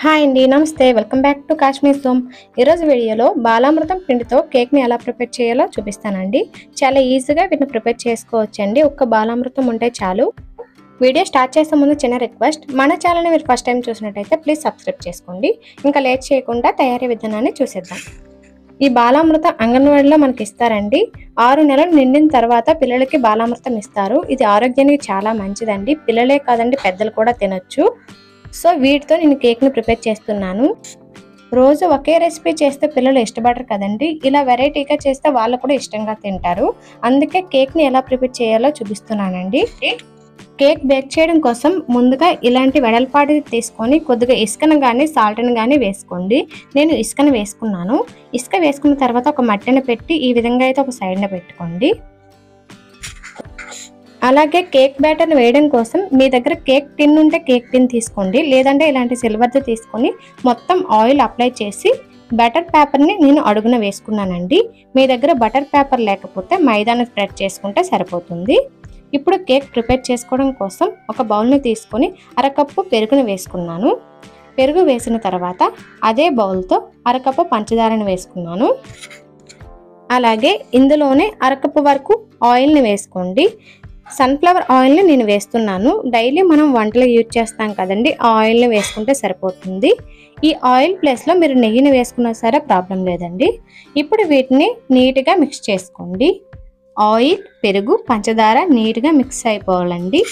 Hi అండి, నమస్తే. Welcome back to Kashmir సోమ్. ఈరోజు వీడియోలో బాలామృతం పిండితో కేక్ని ఎలా ప్రిపేర్ చేయాలో చూపిస్తానండి. చాలా ఈజీగా వీటిని ప్రిపేర్ చేసుకోవచ్చండి. ఒక్క బాలామృతం ఉంటే చాలు. వీడియో స్టార్ట్ చేసే ముందు చిన్న రిక్వెస్ట్, మన ఛానల్ని మీరు ఫస్ట్ టైం చూసినట్టయితే ప్లీజ్ సబ్స్క్రైబ్ చేసుకోండి. ఇంకా లేట్ చేయకుండా తయారీ విధానాన్ని చూసేద్దాం. ఈ బాలామృతం అంగన్వాడీలో మనకి ఇస్తారండి. 6 నెలలు నిండిన తర్వాత పిల్లలకి బాలామృతం ఇస్తారు. ఇది ఆరోగ్యానికి చాలా మంచిదండి. పిల్లలే కాదండి, పెద్దలు కూడా తినొచ్చు. సో వీటితో నేను కేక్ని ప్రిపేర్ చేస్తున్నాను. రోజు ఒకే రెసిపీ చేస్తే పిల్లలు ఇష్టపడరు కదండి. ఇలా వెరైటీగా చేస్తే వాళ్ళు కూడా ఇష్టంగా తింటారు. అందుకే కేక్ని ఎలా ప్రిపేర్ చేయాలో చూపిస్తున్నానండి. కేక్ బేక్ చేయడం కోసం ముందుగా ఇలాంటి వెడల్పాటిది తీసుకొని కొద్దిగా ఇసుకను కానీ సాల్ట్ని కానీ వేసుకోండి. నేను ఇసుకను వేసుకున్నాను. ఇసుక వేసుకున్న తర్వాత ఒక మట్టిని పెట్టి ఈ విధంగా అయితే ఒక సైడ్న పెట్టుకోండి. అలాగే కేక్ బ్యాటర్ని వేయడం కోసం మీ దగ్గర కేక్ టిన్ ఉంటే కేక్ టిన్ తీసుకోండి. లేదంటే ఇలాంటి సిల్వర్ది తీసుకొని మొత్తం ఆయిల్ అప్లై చేసి బటర్ పేపర్ని నేను అడుగున వేసుకున్నానండి. మీ దగ్గర బటర్ పేపర్ లేకపోతే మైదాను స్ప్రెడ్ చేసుకుంటే సరిపోతుంది. ఇప్పుడు కేక్ ప్రిపేర్ చేసుకోవడం కోసం ఒక బౌల్ని తీసుకొని అరకప్పు పెరుగును వేసుకున్నాను. పెరుగు వేసిన తర్వాత అదే బౌల్తో అరకప్పు పంచదారని వేసుకున్నాను. అలాగే ఇందులోనే అరకప్పు వరకు ఆయిల్ని వేసుకోండి. సన్ఫ్లవర్ ఆయిల్ని నేను వేస్తున్నాను. డైలీ మనం వంటలో యూజ్ చేస్తాం కదండి, ఆ ఆయిల్ని వేసుకుంటే సరిపోతుంది. ఈ ఆయిల్ ప్లేస్లో మీరు నెయ్యిని వేసుకున్నా సరే ప్రాబ్లం లేదండి. ఇప్పుడు వీటిని నీట్గా మిక్స్ చేసుకోండి. ఆయిల్, పెరుగు, పంచదార నీట్గా మిక్స్ అయిపోవాలండి.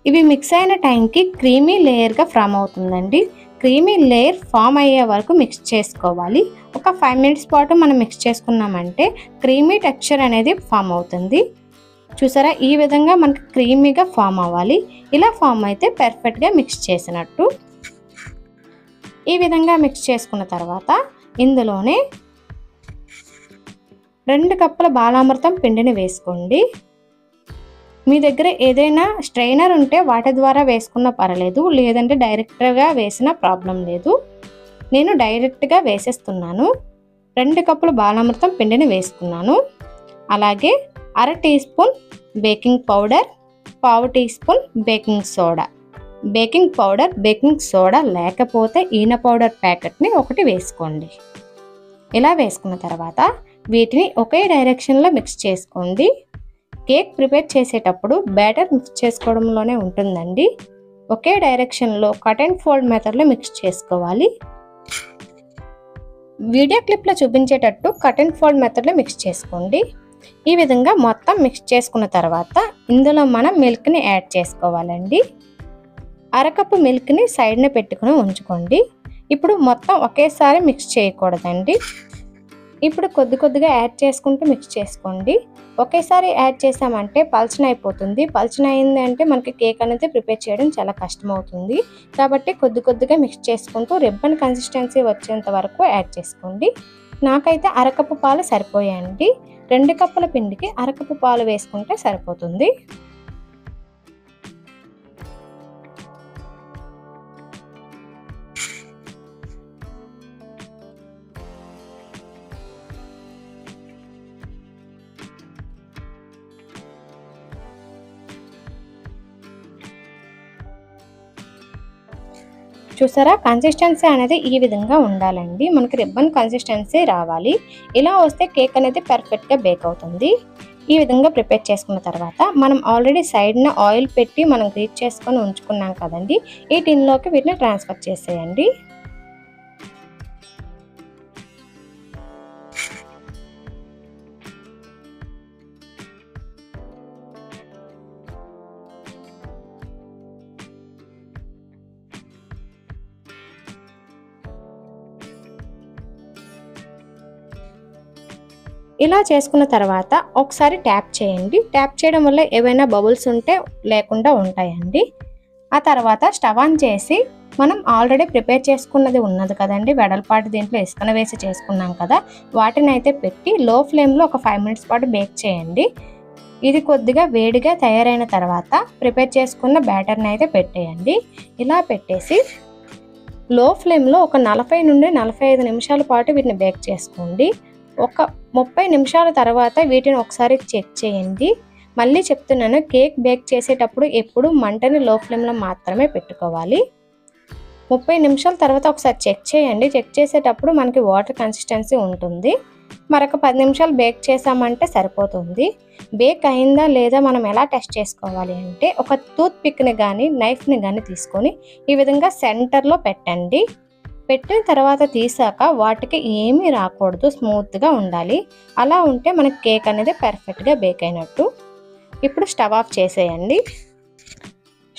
ఇవి మిక్స్ అయిన టైంకి క్రీమీ లేయర్గా ఫామ్ అవుతుందండి. క్రీమీ లేయర్ ఫామ్ అయ్యే వరకు మిక్స్ చేసుకోవాలి. ఒక 5 మినిట్స్ పాటు మనం మిక్స్ చేసుకున్నామంటే క్రీమీ టెక్స్చర్ అనేది ఫామ్ అవుతుంది. చూసారా, ఈ విధంగా మనకి క్రీమీగా ఫామ్ అవ్వాలి. ఇలా ఫామ్ అయితే పర్ఫెక్ట్గా మిక్స్ చేసినట్టు. ఈ విధంగా మిక్స్ చేసుకున్న తర్వాత ఇందులోనే 2 కప్పుల బాలామృతం పిండిని వేసుకోండి. మీ దగ్గర ఏదైనా స్ట్రైనర్ ఉంటే వాటి ద్వారా వేసుకున్నా పర్లేదు, లేదంటే డైరెక్ట్గా వేసినా ప్రాబ్లం లేదు. నేను డైరెక్ట్గా వేసేస్తున్నాను. 2 కప్పుల బాలామృతం పిండిని వేసుకున్నాను. అలాగే 1/2 teaspoon baking powder, 1/2 teaspoon baking soda. Baking powder, baking soda లేకపోతే ఈన పౌడర్ ప్యాకెట్ని ఒకటి వేసుకోండి. ఇలా వేసుకున్న తర్వాత వీటిని ఒకే డైరెక్షన్లో మిక్స్ చేసుకోండి. కేక్ ప్రిపేర్ చేసేటప్పుడు బ్యాటర్ మిక్స్ చేసుకోవడంలోనే ఉంటుందండి. ఒకే డైరెక్షన్లో కట్ అండ్ ఫోల్డ్ మెథడ్లో మిక్స్ చేసుకోవాలి. వీడియో క్లిప్లో చూపించేటట్టు కట్ అండ్ ఫోల్డ్ మెథడ్లో మిక్స్ చేసుకోండి. ఈ విధంగా మొత్తం మిక్స్ చేసుకున్న తర్వాత ఇందులో మనం మిల్క్ని యాడ్ చేసుకోవాలండి. అరకప్పు మిల్క్ని సైడ్న పెట్టుకుని ఉంచుకోండి. ఇప్పుడు మొత్తం ఒకేసారి మిక్స్ చేయకూడదండి. ఇప్పుడు కొద్దిగా యాడ్ చేసుకుంటూ మిక్స్ చేసుకోండి. ఒకేసారి యాడ్ చేసామంటే పల్చన అయిపోతుంది. పల్చన అయింది అంటే మనకి కేక్ అనేది ప్రిపేర్ చేయడం చాలా కష్టం అవుతుంది. కాబట్టి కొద్దిగా మిక్స్ చేసుకుంటూ రిబ్బన్ కన్సిస్టెన్సీ వచ్చేంత వరకు యాడ్ చేసుకోండి. నాకైతే అరకప్పు పాలు సరిపోయాయండి. 2 కప్పుల పిండికి అరకప్పు పాలు వేసుకుంటే సరిపోతుంది. చూసారా, కన్సిస్టెన్సీ అనేది ఈ విధంగా ఉండాలండి. మనకి రిబ్బన్ కన్సిస్టెన్సీ రావాలి. ఇలా వస్తే కేక్ అనేది పర్ఫెక్ట్గా బేక్ అవుతుంది. ఈ విధంగా ప్రిపేర్ చేసుకున్న తర్వాత మనం ఆల్రెడీ సైడ్న ఆయిల్ పెట్టి మనం గ్రీట్ చేసుకొని ఉంచుకున్నాం కదండి, ఈ టిన్లోకి వీటిని ట్రాన్స్ఫర్ చేసేయండి. ఇలా చేసుకున్న తర్వాత ఒకసారి ట్యాప్ చేయండి. ట్యాప్ చేయడం వల్ల ఏవైనా బబుల్స్ ఉంటే లేకుండా ఉంటాయండి. ఆ తర్వాత స్టవ్ ఆన్ చేసి మనం ఆల్రెడీ ప్రిపేర్ చేసుకున్నది ఉన్నది కదండి, వెడల్పాటి దీంట్లో ఇసుకన వేసి చేసుకున్నాం కదా, వాటిని అయితే పెట్టి లో ఫ్లేమ్లో ఒక 5 మినిట్స్ పాటు బేక్ చేయండి. ఇది కొద్దిగా వేడిగా తయారైన తర్వాత ప్రిపేర్ చేసుకున్న బ్యాటర్ని అయితే పెట్టేయండి. ఇలా పెట్టేసి లో ఫ్లేమ్లో ఒక 40 నుండి 45 నిమిషాల పాటు వీటిని బేక్ చేసుకోండి. ఒక 30 నిమిషాల తర్వాత వీటిని ఒకసారి చెక్ చేయండి. మళ్ళీ చెప్తున్నాను, కేక్ బేక్ చేసేటప్పుడు ఎప్పుడు మంటని లో ఫ్లేమ్లో మాత్రమే పెట్టుకోవాలి. 30 నిమిషాల తర్వాత ఒకసారి చెక్ చేయండి. చెక్ చేసేటప్పుడు మనకి వాటర్ కన్సిస్టెన్సీ ఉంటుంది. మరొక 10 నిమిషాలు బేక్ చేసామంటే సరిపోతుంది. బేక్ అయిందా లేదా మనం ఎలా టెస్ట్ చేసుకోవాలి అంటే, ఒక టూత్ పిక్ని కానీ నైఫ్ని కానీ తీసుకొని ఈ విధంగా సెంటర్లో పెట్టండి. పెట్టిన తర్వాత తీసాక వాటికి ఏమీ రాకూడదు, స్మూత్గా ఉండాలి. అలా ఉంటే మనకి కేక్ అనేది పర్ఫెక్ట్గా బేక్ అయినట్టు. ఇప్పుడు స్టవ్ ఆఫ్ చేసేయండి.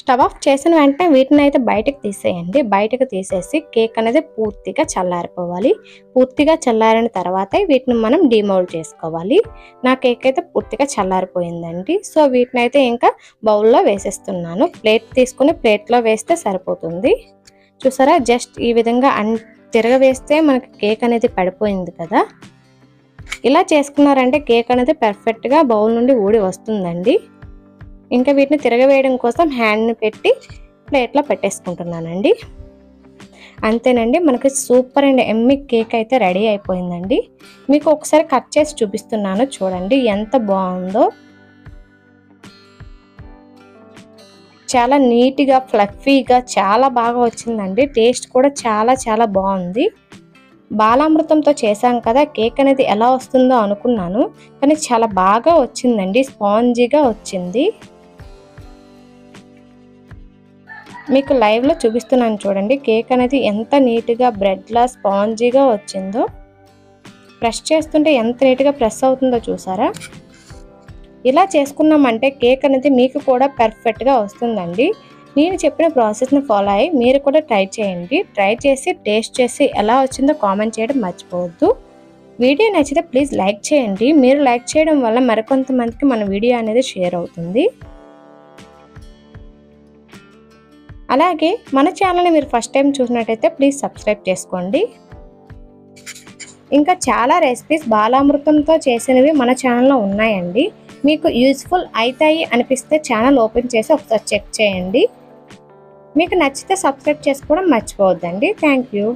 స్టవ్ ఆఫ్ చేసిన వెంటనే వీటిని అయితే బయటకు తీసేయండి. బయటకు తీసేసి కేక్ అనేది పూర్తిగా చల్లారిపోవాలి. పూర్తిగా చల్లారిన తర్వాతే వీటిని మనం డిమౌల్డ్ చేసుకోవాలి. నా కేక్ అయితే పూర్తిగా చల్లారిపోయిందండి. సో వీటిని అయితే ఇంకా బౌల్లో వేసేస్తున్నాను. ప్లేట్ తీసుకుని ప్లేట్లో వేస్తే సరిపోతుంది. చూసారా, జస్ట్ ఈ విధంగా తిరగవేస్తే మనకి కేక్ అనేది పడిపోయింది కదా. ఇలా చేసుకున్నారంటే కేక్ అనేది పర్ఫెక్ట్గా బౌల్ నుండి ఊడి వస్తుందండి. ఇంకా వీటిని తిరగవేయడం కోసం హ్యాండ్ని పెట్టి ప్లేట్లో పెట్టేసుకుంటున్నానండి. అంతేనండి, మనకి సూపర్ అండ్ ఎమ్మి కేక్ అయితే రెడీ అయిపోయిందండి. మీకు ఒకసారి కట్ చేసి చూపిస్తున్నాను, చూడండి ఎంత బాగుందో. చాలా నీట్గా ఫ్లఫీగా చాలా బాగా వచ్చిందండి. టేస్ట్ కూడా చాలా చాలా బాగుంది. బాలామృతంతో చేశాం కదా, కేక్ అనేది ఎలా వస్తుందో అనుకున్నాను, కానీ చాలా బాగా వచ్చిందండి. స్పాంజీగా వచ్చింది. మీకు లైవ్లో చూపిస్తున్నాను చూడండి, కేక్ అనేది ఎంత నీట్గా బ్రెడ్లా స్పాంజీగా వచ్చిందో. ప్రెస్ చేస్తుంటే ఎంత నీట్గా ప్రెస్ అవుతుందో చూసారా. ఇలా చేసుకున్నామంటే కేక్ అనేది మీకు కూడా పర్ఫెక్ట్గా వస్తుందండి. నేను చెప్పిన ప్రాసెస్ని ఫాలో అయ్యి మీరు కూడా ట్రై చేయండి. ట్రై చేసి టేస్ట్ చేసి ఎలా వచ్చిందో కామెంట్ చేయడం మర్చిపోవద్దు. వీడియో నచ్చితే ప్లీజ్ లైక్ చేయండి. మీరు లైక్ చేయడం వల్ల మరికొంతమందికి మన వీడియో అనేది షేర్ అవుతుంది. అలాగే మన ఛానల్ని మీరు ఫస్ట్ టైం చూసినట్టయితే ప్లీజ్ సబ్స్క్రైబ్ చేసుకోండి. ఇంకా చాలా రెసిపీస్ బాలామృతంతో చేసినవి మన ఛానల్లో ఉన్నాయండి. మీకు యూస్ఫుల్ అవుతాయి అనిపిస్తే ఛానల్ ఓపెన్ చేసి ఒకసారి చెక్ చేయండి. మీకు నచ్చితే సబ్స్క్రైబ్ చేసుకోవడం మర్చిపోవద్దండి. Thank you.